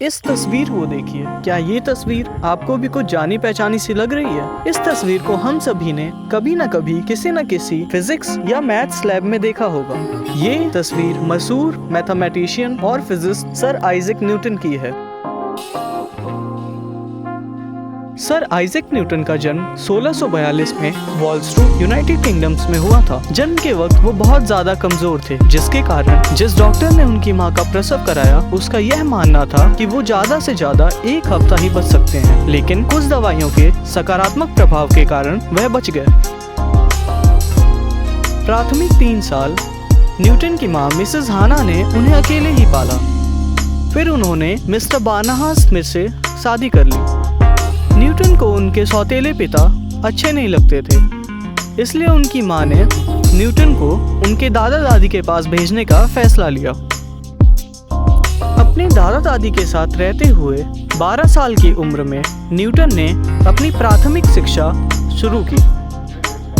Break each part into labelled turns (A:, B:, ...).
A: इस तस्वीर को देखिए। क्या ये तस्वीर आपको भी कुछ जानी पहचानी सी लग रही है? इस तस्वीर को हम सभी ने कभी न कभी किसी न किसी फिजिक्स या मैथ्स लैब में देखा होगा। ये तस्वीर मशहूर मैथमेटिशियन और फिजिसिस्ट सर आइजैक न्यूटन की है। सर आइजैक न्यूटन का जन्म 1642 में वॉलस्ट्रूट यूनाइटेड किंगडम्स में हुआ था। जन्म के वक्त वो बहुत ज्यादा कमजोर थे, जिसके कारण जिस डॉक्टर ने उनकी मां का प्रसव कराया उसका यह मानना था कि वो ज्यादा से ज्यादा 1 हफ्ता ही बच सकते हैं, लेकिन कुछ दवाइयों के सकारात्मक प्रभाव के कारण वह बच गए। प्राथमिक 3 साल न्यूटन की मां मिसेस हाना ने उन्हें अकेले ही पाला। फिर उन्होंने मिस्टर बारनहाम स्मिथ से शादी कर ली। न्यूटन को उनके सौतेले पिता अच्छे नहीं लगते थे, इसलिए उनकी मां ने न्यूटन को उनके दादा दादी के पास भेजने का फैसला लिया। अपने दादा दादी के साथ रहते हुए 12 साल की उम्र में न्यूटन ने अपनी प्राथमिक शिक्षा शुरू की।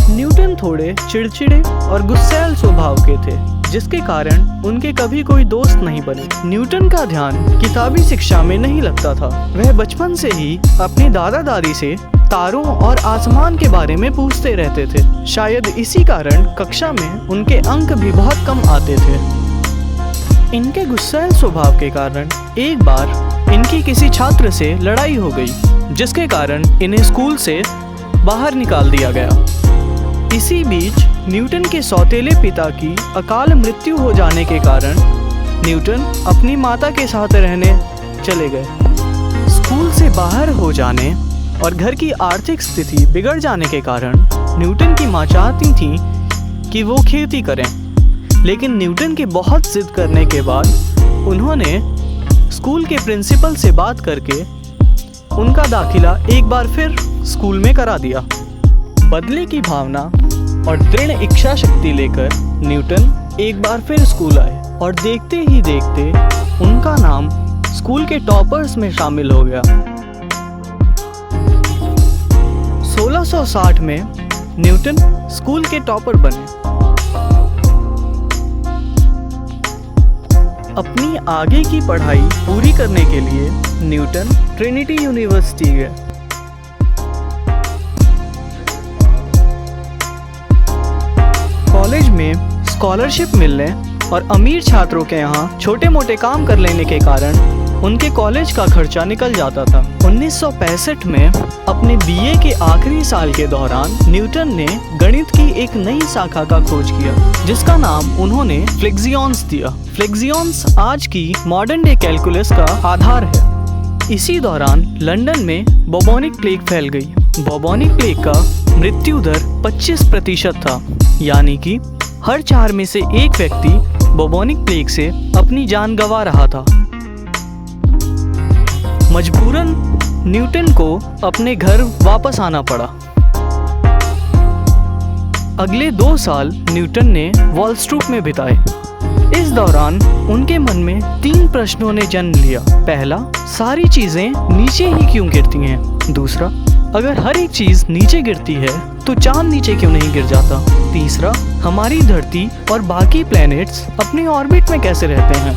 A: न्यूटन थोड़े चिड़चिड़े और गुस्सैल स्वभाव के थे, जिसके कारण उनके कभी कोई दोस्त नहीं बने। न्यूटन का ध्यान किताबी शिक्षा में नहीं लगता था। वह बचपन से ही अपने दादा दादी से तारों और आसमान के बारे में पूछते रहते थे। शायद इसी कारण कक्षा में उनके अंक भी बहुत कम आते थे। इनके गुस्सैल स्वभाव के कारण एक बार इनकी किसी छात्र से लड़ाई हो गई, जिसके कारण इन्हें स्कूल से बाहर निकाल दिया गया। इसी बीच न्यूटन के सौतेले पिता की अकाल मृत्यु हो जाने के कारण न्यूटन अपनी माता के साथ रहने चले गए। स्कूल से बाहर हो जाने और घर की आर्थिक स्थिति बिगड़ जाने के कारण न्यूटन की मां चाहती थी कि वो खेती करें, लेकिन न्यूटन के बहुत जिद करने के बाद उन्होंने स्कूल के प्रिंसिपल से बात करके उनका दाखिला एक बार फिर स्कूल में करा दिया। बदले की भावना और दृढ़ इच्छा शक्ति लेकर न्यूटन एक बार फिर स्कूल आए और देखते ही देखते उनका नाम स्कूल के टॉपर्स में शामिल हो गया। 1660 में न्यूटन स्कूल के टॉपर बने। अपनी आगे की पढ़ाई पूरी करने के लिए न्यूटन ट्रिनिटी यूनिवर्सिटी गए। कॉलेज में स्कॉलरशिप मिलने और अमीर छात्रों के यहाँ छोटे मोटे काम कर लेने के कारण उनके कॉलेज का खर्चा निकल जाता था। 1965 में अपने बीए के आखिरी साल के दौरान न्यूटन ने गणित की एक नई शाखा का खोज किया, जिसका नाम उन्होंने फ्लेक्सियंस दिया। फ्लेक्सियंस आज की मॉडर्न डे कैलकुलस का आधार है। इसी दौरान लंदन में बुबोनिक प्लेग फैल गई। बुबोनिक प्लेग का मृत्यु दर 25% था, यानी कि हर 4 में से एक व्यक्ति बुबोनिक प्लेग से अपनी जान गंवा रहा था। मजबूरन न्यूटन को अपने घर वापस आना पड़ा। अगले 2 साल न्यूटन ने वॉलस्ट्रूट में बिताए। इस दौरान उनके मन में 3 प्रश्नों ने जन्म लिया। पहला, सारी चीजें नीचे ही क्यों गिरती हैं? दूसरा, अगर हर एक चीज नीचे गिरती है तो चांद नीचे क्यों नहीं गिर जाता? तीसरा, हमारी धरती और बाकी प्लैनेट्स अपने ऑर्बिट में कैसे रहते हैं?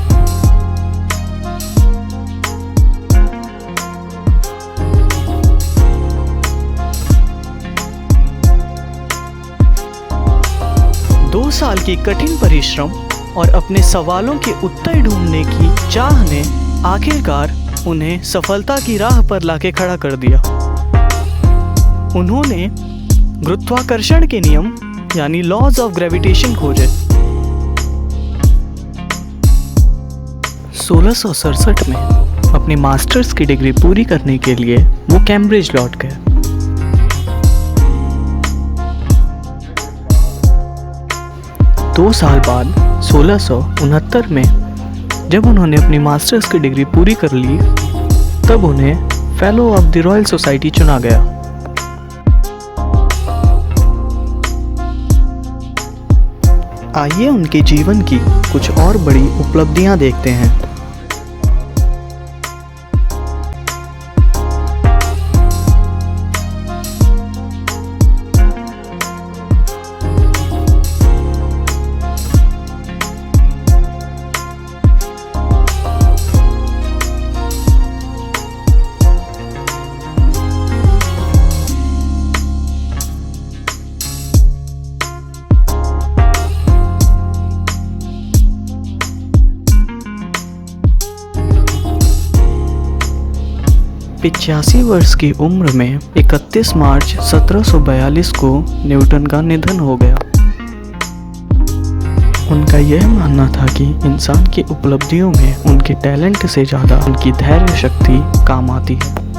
A: दो साल की कठिन परिश्रम और अपने सवालों के उत्तर ढूंढने की चाह ने आखिरकार उन्हें सफलता की राह पर लाके खड़ा कर दिया। उन्होंने गुरुत्वाकर्षण के नियम यानी लॉज ऑफ ग्रेविटेशन खोजे। 1667 में अपनी मास्टर्स की डिग्री पूरी करने के लिए वो कैम्ब्रिज लौट गए। दो साल बाद 1669 में जब उन्होंने अपनी मास्टर्स की डिग्री पूरी कर ली, तब उन्हें fellow of the royal society चुना गया। आइए उनके जीवन की कुछ और बड़ी उपलब्धियां देखते हैं। 85 वर्ष की उम्र में 31 मार्च 1742 को न्यूटन का निधन हो गया। उनका यह मानना था कि इंसान की उपलब्धियों में उनके टैलेंट से ज़्यादा उनकी धैर्य शक्ति काम आती है।